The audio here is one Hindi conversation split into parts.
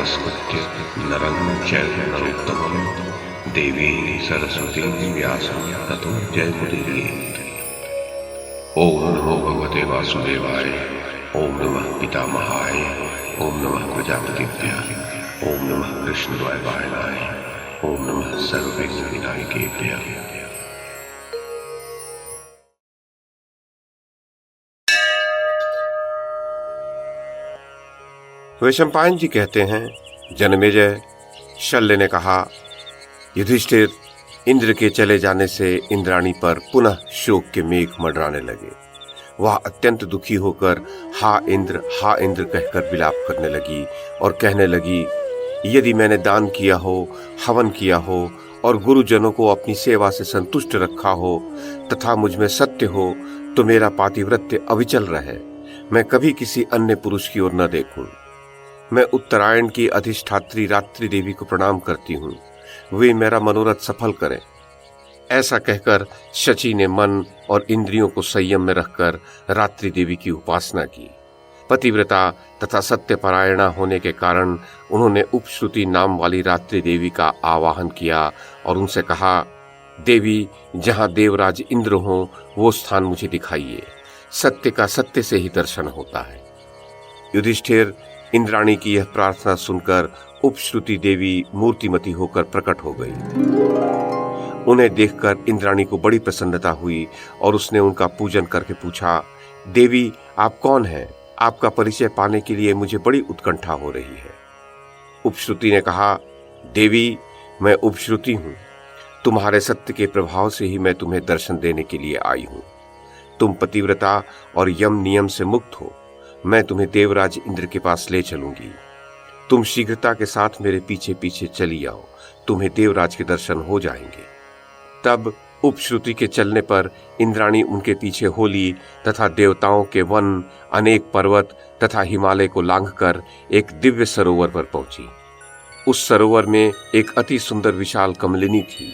नमस्कृत्य नरं चैव नरोत्तमं देवीं सरस्वतीं व्यासं ततो जयमुदीरयेत्। ओम नमो भगवते वासुदेवाय, ओम नमः पितामहाय, ओम नमः प्रजापतिभ्यः, ओम नमः कृष्णद्वैपायनाय, ओम नमः सर्वविघ्नविनायकेभ्यः। वैशंपायन जी कहते हैं, जनमेजय, शल्य ने कहा, युधिष्ठिर, इंद्र के चले जाने से इंद्राणी पर पुनः शोक के मेघ मंडराने लगे। वह अत्यंत दुखी होकर हा इंद्र कहकर विलाप करने लगी और कहने लगी, यदि मैंने दान किया हो, हवन किया हो और गुरुजनों को अपनी सेवा से संतुष्ट रखा हो तथा मुझ में सत्य हो तो मेरा पातिव्रत्य अविचल रहे, मैं कभी किसी अन्य पुरुष की ओर न देखूं। मैं उत्तरायण की अधिष्ठात्री रात्रि देवी को प्रणाम करती हूँ, वे मेरा मनोरथ सफल करें। ऐसा कहकर शची ने मन और इंद्रियों को संयम में रखकर रात्रि देवी की उपासना की। पतिव्रता तथा सत्यपरायणा होने के कारण उन्होंने उपश्रुति नाम वाली रात्रि देवी का आवाहन किया और उनसे कहा, देवी, जहाँ देवराज इंद्र हो वो स्थान मुझे दिखाइए, सत्य का सत्य से ही दर्शन होता है। युधिष्ठिर, इंद्राणी की यह प्रार्थना सुनकर उपश्रुति देवी मूर्तिमती होकर प्रकट हो गई। उन्हें देखकर इंद्राणी को बड़ी प्रसन्नता हुई और उसने उनका पूजन करके पूछा, देवी, आप कौन हैं? आपका परिचय पाने के लिए मुझे बड़ी उत्कंठा हो रही है। उपश्रुति ने कहा, देवी, मैं उपश्रुति हूँ। तुम्हारे सत्य के प्रभाव से ही मैं तुम्हें दर्शन देने के लिए आई हूँ। तुम पतिव्रता और यम नियम से मुक्त हो। मैं तुम्हें देवराज इंद्र के पास ले चलूंगी। तुम शीघ्रता के साथ मेरे पीछे पीछे चली आओ, तुम्हें देवराज के दर्शन हो जाएंगे। तब उपश्रुति के चलने पर इंद्राणी उनके पीछे हो ली तथा देवताओं के वन, अनेक पर्वत तथा हिमालय को लांघकर एक दिव्य सरोवर पर पहुंची। उस सरोवर में एक अति सुंदर विशाल कमलिनी थी।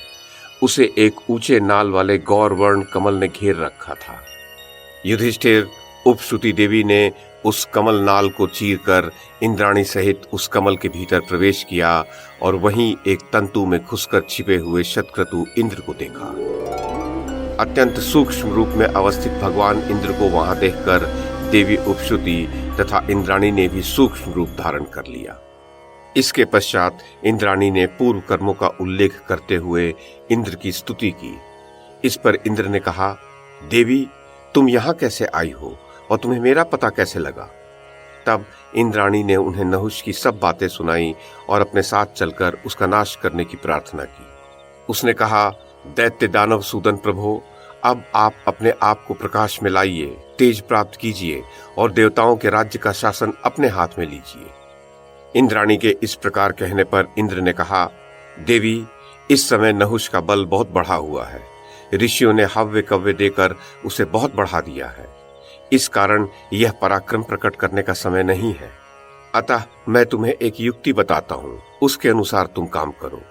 उसे एक ऊंचे नाल वाले गौर वर्ण कमल ने घेर रखा था। युधिष्ठिर, उपश्रुति देवी ने उस कमल नाल को चीरकर इंद्राणी सहित उस कमल के भीतर प्रवेश किया और वहीं एक तंतु में घुसकर छिपे हुए शतक्रतु इंद्र को देखा। अत्यंत सूक्ष्म रूप में अवस्थित भगवान इंद्र को वहां देखकर देवी उपश्रुति तथा इंद्राणी ने भी सूक्ष्म रूप धारण कर लिया। इसके पश्चात इंद्राणी ने पूर्व कर्मों का उल्लेख करते हुए इंद्र की स्तुति की। इस पर इंद्र ने कहा, देवी, तुम यहाँ कैसे आई हो और तुम्हें मेरा पता कैसे लगा? तब इंद्राणी ने उन्हें नहुष की सब बातें सुनाई और अपने साथ चलकर उसका नाश करने की प्रार्थना की। उसने कहा, दैत्य दानव सूदन प्रभो, अब आप अपने आप को प्रकाश में लाइए, तेज प्राप्त कीजिए और देवताओं के राज्य का शासन अपने हाथ में लीजिए। इंद्राणी के इस प्रकार कहने पर इंद्र ने कहा, देवी, इस समय नहुष का बल बहुत बढ़ा हुआ है। ऋषियों ने हव्य कव्य देकर उसे बहुत बढ़ा दिया है। इस कारण यह पराक्रम प्रकट करने का समय नहीं है। अतः मैं तुम्हें एक युक्ति बताता हूँ, उसके अनुसार तुम काम करो।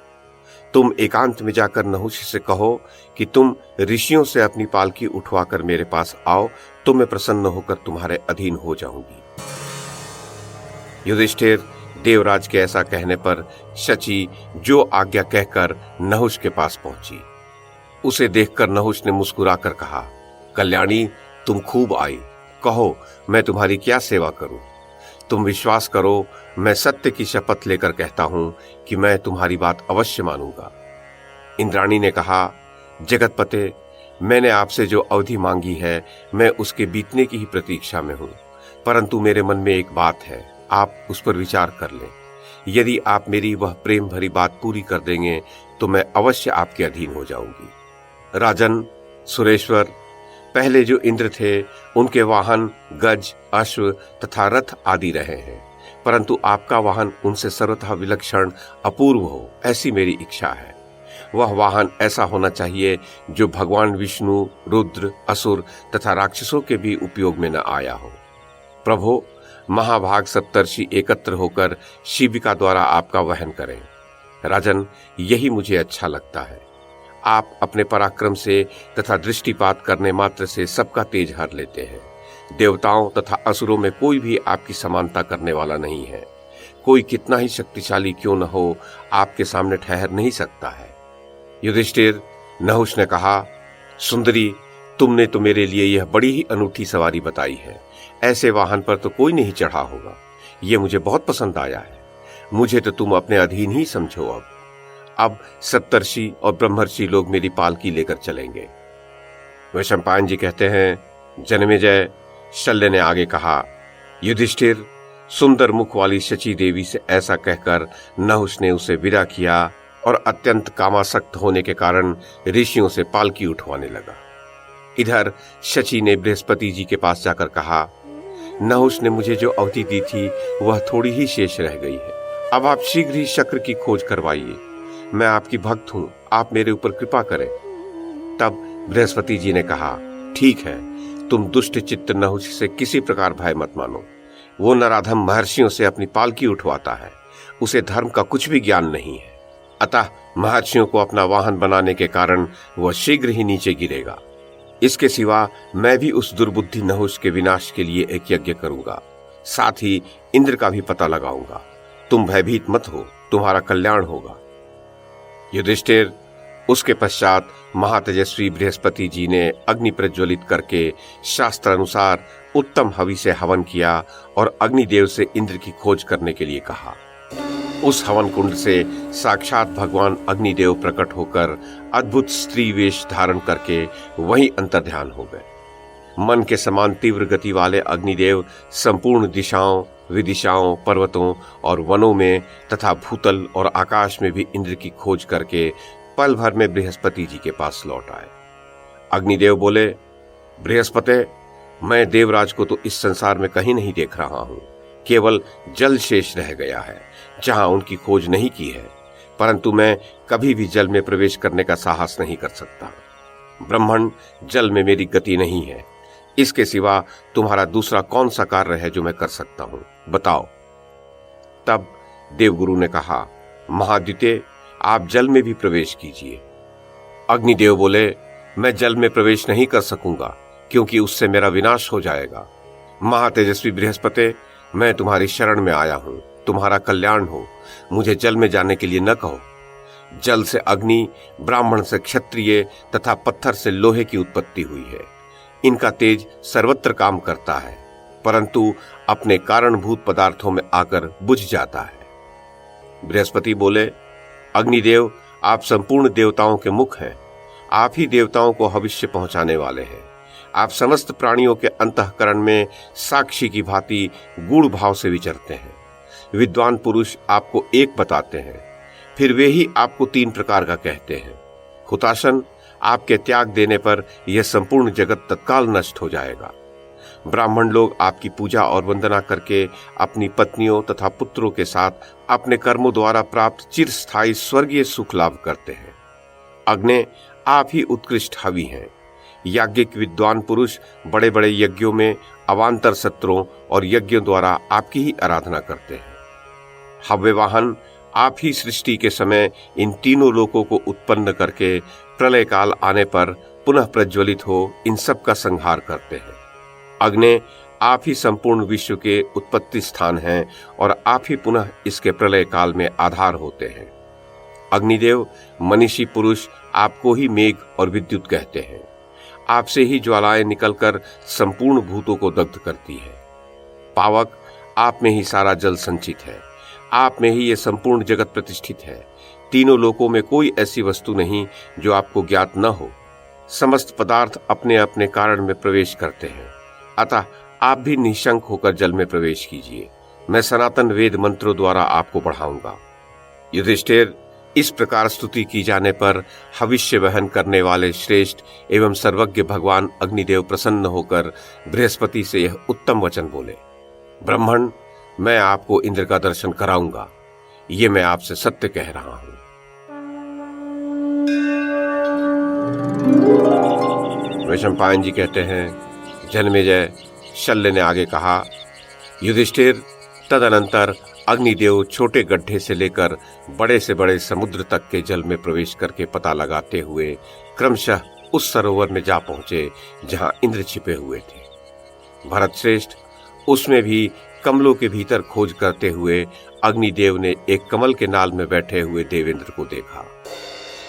तुम एकांत में जाकर नहुष से कहो कि तुम ऋषियों से अपनी पालकी उठवाकर मेरे पास आओ, तो मैं प्रसन्न होकर तुम्हारे अधीन हो जाऊंगी। युधिष्ठिर, देवराज के ऐसा कहने पर शची जो आज्ञा कहकर नहुष के पास पहुंची। उसे देखकर नहुष ने मुस्कुराकर कहा, कल्याणी, तुम खूब आई। कहो, मैं तुम्हारी क्या सेवा करूं? तुम विश्वास करो, मैं सत्य की शपथ लेकर कहता हूं कि मैं तुम्हारी बात अवश्य मानूंगा। इंद्राणी ने कहा, जगतपते, मैंने आपसे जो अवधि मांगी है मैं उसके बीतने की ही प्रतीक्षा में हूं, परंतु मेरे मन में एक बात है, आप उस पर विचार कर लें। यदि आप मेरी वह प्रेम भरी बात पूरी कर देंगे तो मैं अवश्य आपके अधीन हो जाऊंगी। राजन, सुरेश्वर, पहले जो इंद्र थे उनके वाहन गज, अश्व तथा रथ आदि रहे हैं, परंतु आपका वाहन उनसे सर्वथा विलक्षण अपूर्व हो, ऐसी मेरी इच्छा है। वह वाहन ऐसा होना चाहिए जो भगवान विष्णु, रुद्र, असुर तथा राक्षसों के भी उपयोग में न आया हो। प्रभो, महाभाग सप्तर्षि एकत्र होकर शिविका द्वारा आपका वहन करें। राजन, यही मुझे अच्छा लगता है। आप अपने पराक्रम से तथा दृष्टिपात करने मात्र से सबका तेज हर लेते हैं। देवताओं तथा असुरों में कोई भी आपकी समानता करने वाला नहीं है। कोई कितना ही शक्तिशाली क्यों न हो आपके सामने ठहर नहीं सकता है। युधिष्ठिर, नहुष ने कहा, सुंदरी, तुमने तो मेरे लिए यह बड़ी ही अनूठी सवारी बताई है। ऐसे वाहन पर तो कोई नहीं चढ़ा होगा। ये मुझे बहुत पसंद आया है। मुझे तो तुम अपने अधीन ही समझो। अब सप्तर्षि और ब्रह्मर्षि लोग मेरी पालकी लेकर चलेंगे। वैशंपायन जी कहते हैं, जन्मेजय, शल्य ने आगे कहा, युधिष्ठिर, सुंदर मुख वाली शची देवी से ऐसा कहकर नहुष ने उसे विदा किया और अत्यंत कामासक्त होने के कारण ऋषियों से पालकी उठवाने लगा। इधर शची ने बृहस्पति जी के पास जाकर कहा, नहुष ने मुझे जो अवधि दी थी वह थोड़ी ही शेष रह गई है। अब आप शीघ्र ही शक्र की खोज करवाइए। मैं आपकी भक्त हूं, आप मेरे ऊपर कृपा करें। तब बृहस्पति जी ने कहा, ठीक है, तुम दुष्ट चित्त नहुष से किसी प्रकार भय मत मानो। वो नराधम महर्षियों से अपनी पालकी उठवाता है। उसे धर्म का कुछ भी ज्ञान नहीं है। अतः महर्षियों को अपना वाहन बनाने के कारण वह शीघ्र ही नीचे गिरेगा। इसके सिवा मैं भी उस दुर्बुद्धि नहुष के विनाश के लिए एक यज्ञ करूंगा। साथ ही इंद्र का भी पता लगाऊंगा। तुम भयभीत मत हो, तुम्हारा कल्याण होगा। युधिष्ठिर, उसके पश्चात महातेजस्वी बृहस्पति जी ने अग्नि प्रज्वलित करके शास्त्र अनुसार उत्तम हवि से हवन किया और अग्निदेव से इंद्र की खोज करने के लिए कहा। उस हवन कुंड से साक्षात भगवान अग्निदेव प्रकट होकर अद्भुत स्त्री वेश धारण करके वहीं अंतर्ध्यान हो गए। मन के समान तीव्र गति वाले अग्निदेव संपूर्ण दिशाओं, विदिशाओं, पर्वतों और वनों में तथा भूतल और आकाश में भी इंद्र की खोज करके पल भर में बृहस्पति जी के पास लौट आए। अग्निदेव बोले, बृहस्पति, मैं देवराज को तो इस संसार में कहीं नहीं देख रहा हूं। केवल जल शेष रह गया है जहां उनकी खोज नहीं की है, परंतु मैं कभी भी जल में प्रवेश करने का साहस नहीं कर सकता। ब्रह्मण, जल में मेरी गति नहीं है। इसके सिवा तुम्हारा दूसरा कौन सा कार्य है जो मैं कर सकता हूं, बताओ। तब देवगुरु ने कहा, महाद्युते, आप जल में भी प्रवेश कीजिए। अग्निदेव बोले, मैं जल में प्रवेश नहीं कर सकूंगा क्योंकि उससे मेरा विनाश हो जाएगा। महातेजस्वी बृहस्पति, मैं तुम्हारी शरण में आया हूं, तुम्हारा कल्याण हो। मुझे जल में जाने के लिए न कहो। जल से अग्नि, ब्राह्मण से क्षत्रिय तथा पत्थर से लोहे की उत्पत्ति हुई है। इनका तेज सर्वत्र काम करता है, परंतु अपने कारणभूत पदार्थों में आकर बुझ जाता है। बृहस्पति बोले, अग्निदेव, आप संपूर्ण देवताओं के मुख हैं। आप ही देवताओं को भविष्य पहुंचाने वाले हैं। आप समस्त प्राणियों के अंतःकरण में साक्षी की भांति गूढ़ भाव से विचरते हैं। विद्वान पुरुष आपको एक बताते हैं, फिर वे ही आपको 3 प्रकार का कहते हैं। हुताशन, आपके त्याग देने पर यह संपूर्ण जगत तत्काल नष्ट हो जाएगा। ब्राह्मण लोग आपकी पूजा और वंदना करके अपनी पत्नियों तथा पुत्रों के साथ अपने कर्मों द्वारा प्राप्त चिरस्थायी स्वर्गीय सुख लाभ करते हैं। अग्नि, आप ही उत्कृष्ट हवि हैं। याज्ञिक विद्वान पुरुष बड़े बड़े यज्ञों में अवान्तर सत्रों और यज्ञों द्वारा आपकी ही आराधना करते हैं। हव्यवाहन, आप ही सृष्टि के समय इन तीनों लोकों को उत्पन्न करके प्रलय काल आने पर पुनः प्रज्वलित हो इन सब का संहार करते हैं। अग्नि, आप ही संपूर्ण विश्व के उत्पत्ति स्थान हैं और आप ही पुनः इसके प्रलय काल में आधार होते हैं। अग्निदेव, मनीषी पुरुष आपको ही मेघ और विद्युत कहते हैं। आपसे ही ज्वालाएं निकलकर संपूर्ण भूतों को दग्ध करती है। पावक, आप में ही सारा जल संचित है। आप में ही ये संपूर्ण जगत प्रतिष्ठित है। तीनों लोकों में कोई ऐसी वस्तु नहीं जो आपको ज्ञात न हो। समस्त पदार्थ अपने अपने कारण में प्रवेश करते हैं। अतः आप भी निशंक होकर जल में प्रवेश कीजिए। मैं सनातन वेद मंत्रों द्वारा आपको बढ़ाऊंगा। युधिष्ठिर, इस प्रकार स्तुति की जाने पर हविष्य वहन करने वाले श्रेष्ठ एवं सर्वज्ञ भगवान अग्निदेव प्रसन्न होकर बृहस्पति से यह उत्तम वचन बोले, ब्राह्मण, मैं आपको इंद्र का दर्शन कराऊंगा। ये मैं आपसे सत्य कह रहा हूं। वैशंपायन जी कहते हैं, जन्मेजय, शल्य ने आगे कहा, युधिष्ठिर, तदनंतर अग्निदेव छोटे गड्ढे से लेकर बड़े से बड़े समुद्र तक के जल में प्रवेश करके पता लगाते हुए क्रमशः उस सरोवर में जा पहुंचे जहां इंद्र छिपे हुए थे। भरत श्रेष्ठ, उसमें भी कमलों के भीतर खोज करते हुए अग्निदेव ने एक कमल के नाल में बैठे हुए देवेंद्र को देखा।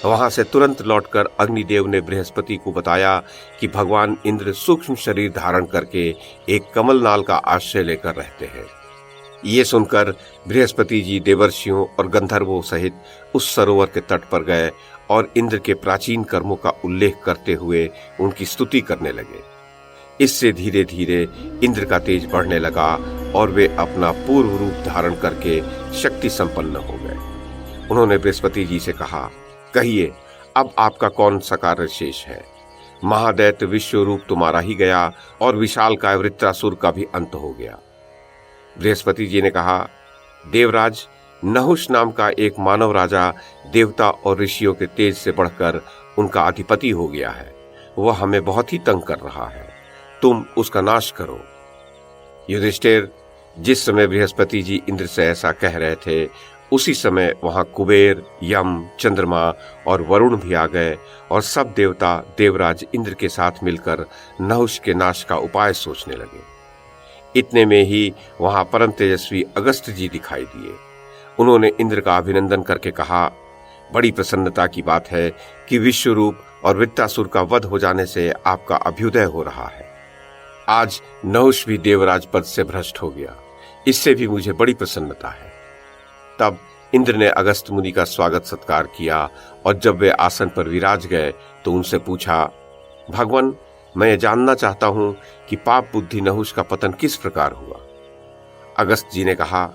वहां से तुरंत लौटकर अग्निदेव ने बृहस्पति को बताया कि भगवान इंद्र सूक्ष्म शरीर धारण करके एक कमल नाल का आश्रय लेकर रहते हैं। ये सुनकर बृहस्पति जी देवर्षियों और गंधर्वों सहित उस सरोवर के तट पर गए और इंद्र के प्राचीन कर्मों का उल्लेख करते हुए उनकी स्तुति करने लगे। इससे धीरे धीरे इंद्र का तेज बढ़ने लगा और वे अपना पूर्व रूप धारण करके शक्ति संपन्न हो गए। उन्होंने बृहस्पति जी से कहा, कहिए अब आपका कौन सा कार्य शेष है? महादैत्य विश्व रूप तुम्हारा ही गया और विशालकाय वृत्रासुर का भी अंत हो गया। बृहस्पति जी ने कहा, देवराज, नहुष नाम का एक मानव राजा देवता और ऋषियों के तेज से बढ़कर उनका अधिपति हो गया है। वह हमें बहुत ही तंग कर रहा है, तुम उसका नाश करो। युधिष्ठिर, जिस समय बृहस्पति जी इंद्र से ऐसा कह रहे थे उसी समय वहां कुबेर, यम, चंद्रमा और वरुण भी आ गए और सब देवता देवराज इंद्र के साथ मिलकर नहुष के नाश का उपाय सोचने लगे। इतने में ही वहां परम तेजस्वी अगस्त जी दिखाई दिए। उन्होंने इंद्र का अभिनंदन करके कहा, बड़ी प्रसन्नता की बात है कि विश्वरूप और वृत्तासुर का वध हो जाने से आपका अभ्युदय हो रहा है। आज नहुष भी देवराज पद से भ्रष्ट हो गया, इससे भी मुझे बड़ी प्रसन्नता है। तब इंद्र ने अगस्त मुनि का स्वागत सत्कार किया और जब वे आसन पर विराज गए तो उनसे पूछा, भगवान, मैं ये जानना चाहता हूं कि पाप बुद्धि नहुष का पतन किस प्रकार हुआ। अगस्त जी ने कहा,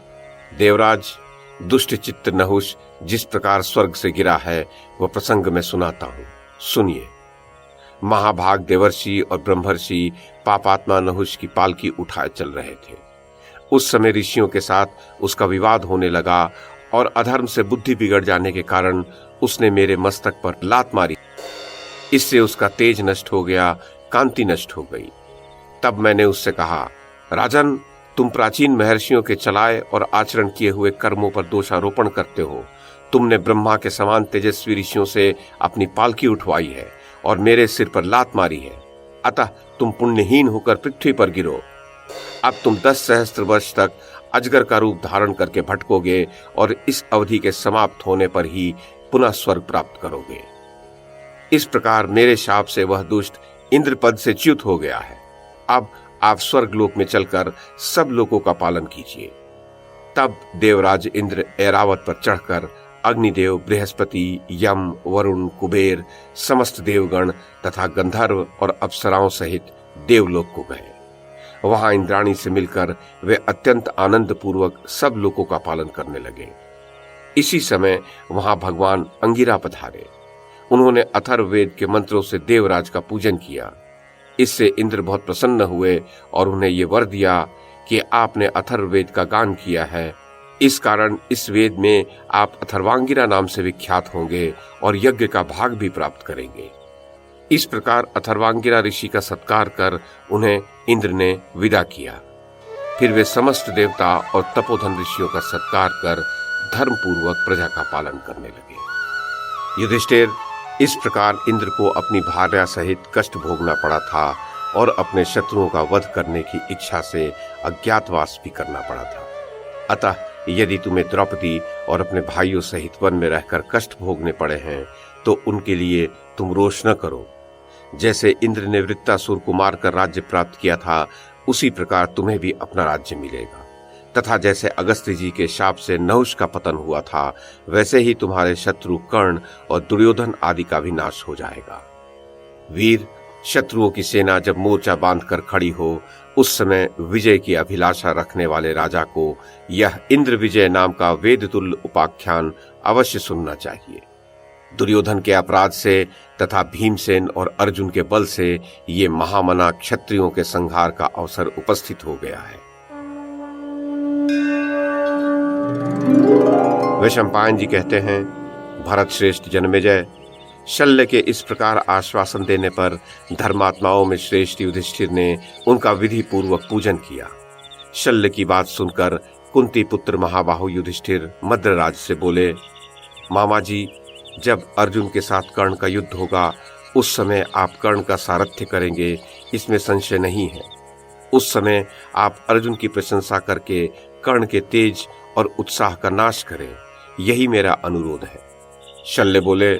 देवराज, दुष्ट चित्त नहुष जिस प्रकार स्वर्ग से गिरा है वह प्रसंग मैं सुनाता हूं, सुनिए। महाभाग देवर्षि और ब्रह्मर्षि पापात्मा नहुष की पालकी उठाए चल रहे थे। उस समय ऋषियों के साथ उसका विवाद होने लगा और अधर्म से बुद्धि बिगड़ जाने के कारण उसने मेरे मस्तक पर लात मारी। इससे उसका तेज नष्ट हो गया, कांति नष्ट हो गई। तब मैंने उससे कहा, राजन, तुम प्राचीन महर्षियों के चलाए और आचरण किए हुए कर्मों पर दोषारोपण करते हो। तुमने ब्रह्मा के समान तेजस्वी ऋषियों से अपनी पालकी उठवाई है और मेरे सिर पर लात मारी है, अतः तुम पुण्यहीन होकर पृथ्वी पर गिरो। अब तुम 10 सहस्त्र वर्ष तक अजगर का रूप धारण करके भटकोगे और इस अवधि के समाप्त होने पर ही पुनः स्वर्ग प्राप्त करोगे। इस प्रकार मेरे शाप से वह दुष्ट इंद्र पद से च्युत हो गया है। अब आप स्वर्ग लोक में चलकर सब लोगों का पालन कीजिए। तब देवराज इंद्र ऐरावत पर चढ़कर अग्निदेव, बृहस्पति, यम, वरुण, कुबेर, समस्त देवगण तथा गंधर्व और अप्सराओं सहित देवलोक को गए। वहां इंद्राणी से मिलकर वे अत्यंत आनंद पूर्वक सब लोगों का पालन करने लगे। इसी समय वहां भगवान अंगिरा पधारे। उन्होंने अथर्ववेद के मंत्रों से देवराज का पूजन किया। इससे इंद्र बहुत प्रसन्न हुए और उन्हें ये वर दिया कि आपने अथर्ववेद का गान किया है, इस कारण इस वेद में आप अथर्वांगिरा नाम से विख्यात होंगे और यज्ञ का भाग भी प्राप्त करेंगे। इस प्रकार अथर्वांगिरा ऋषि का सत्कार कर उन्हें इंद्र ने विदा किया। फिर वे समस्त देवता और तपोधन ऋषियों का सत्कार कर धर्म पूर्वक प्रजा का पालन करने लगे। युधिष्ठिर, इस प्रकार इंद्र को अपनी भार्या सहित कष्ट भोगना पड़ा था और अपने शत्रुओं का वध करने की इच्छा से अज्ञातवास भी करना पड़ा था। अतः यदि तुम्हें द्रौपदी और अपने भाइयों सहित वन में रहकर कष्ट भोगने पड़े हैं तो उनके लिए तुम रोष न करो। जैसे इंद्र ने वृत्तासुर को मारकर राज्य प्राप्त किया था, उसी प्रकार तुम्हें भी अपना राज्य मिलेगा। तथा जैसे अगस्त्य जी के शाप से नहुष का पतन हुआ था, वैसे ही तुम्हारे शत्रु कर्ण और दुर्योधन आदि का भी नाश हो जाएगा। वीर, शत्रुओं की सेना जब मोर्चा बांधकर खड़ी हो, उस समय विजय की अभिलाषा रखने वाले राजा को यह इंद्र विजय नाम का वेदतुल्य उपाख्यान अवश्य सुनना चाहिए। दुर्योधन के अपराध से तथा भीमसेन और अर्जुन के बल से ये महामना क्षत्रियों के संहार का अवसर उपस्थित हो गया है। वैशंपायन जी कहते हैं, भरत श्रेष्ठ जन्मेजय, शल्य के इस प्रकार आश्वासन देने पर धर्मात्माओं में श्रेष्ठ युधिष्ठिर ने उनका विधि पूर्वक पूजन किया। शल्य की बात सुनकर कुंती पुत्र महाबाहु युधिष्ठिर मद्रराज से बोले, मामा जी, जब अर्जुन के साथ कर्ण का युद्ध होगा उस समय आप कर्ण का सारथ्य करेंगे, इसमें संशय नहीं है। उस समय आप अर्जुन की प्रशंसा करके कर्ण के तेज और उत्साह का नाश करें, यही मेरा अनुरोध है। शल्य बोले,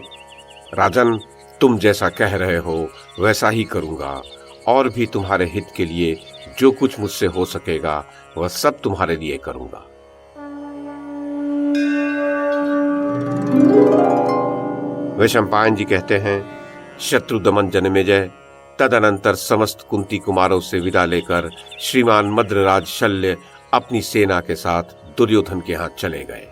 राजन, तुम जैसा कह रहे हो वैसा ही करूंगा, और भी तुम्हारे हित के लिए जो कुछ मुझसे हो सकेगा वह सब तुम्हारे लिए करूंगा। वैशंपायन जी कहते हैं, शत्रु दमन जन्मेजय तदनंतर समस्त कुंती कुमारों से विदा लेकर श्रीमान मद्रराज शल्य अपनी सेना के साथ दुर्योधन के हाथ चले गए।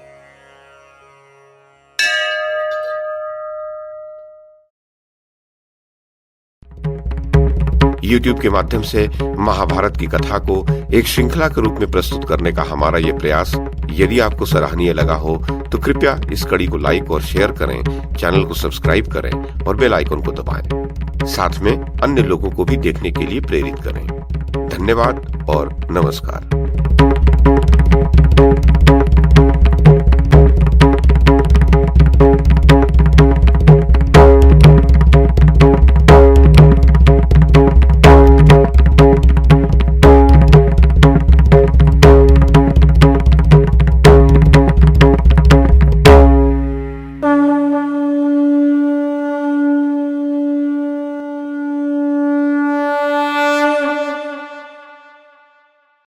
YouTube के माध्यम से महाभारत की कथा को एक श्रृंखला के रूप में प्रस्तुत करने का हमारा ये प्रयास यदि आपको सराहनीय लगा हो तो कृपया इस कड़ी को लाइक और शेयर करें, चैनल को सब्सक्राइब करें और बेल आइकन को दबाएं। साथ में अन्य लोगों को भी देखने के लिए प्रेरित करें। धन्यवाद और नमस्कार।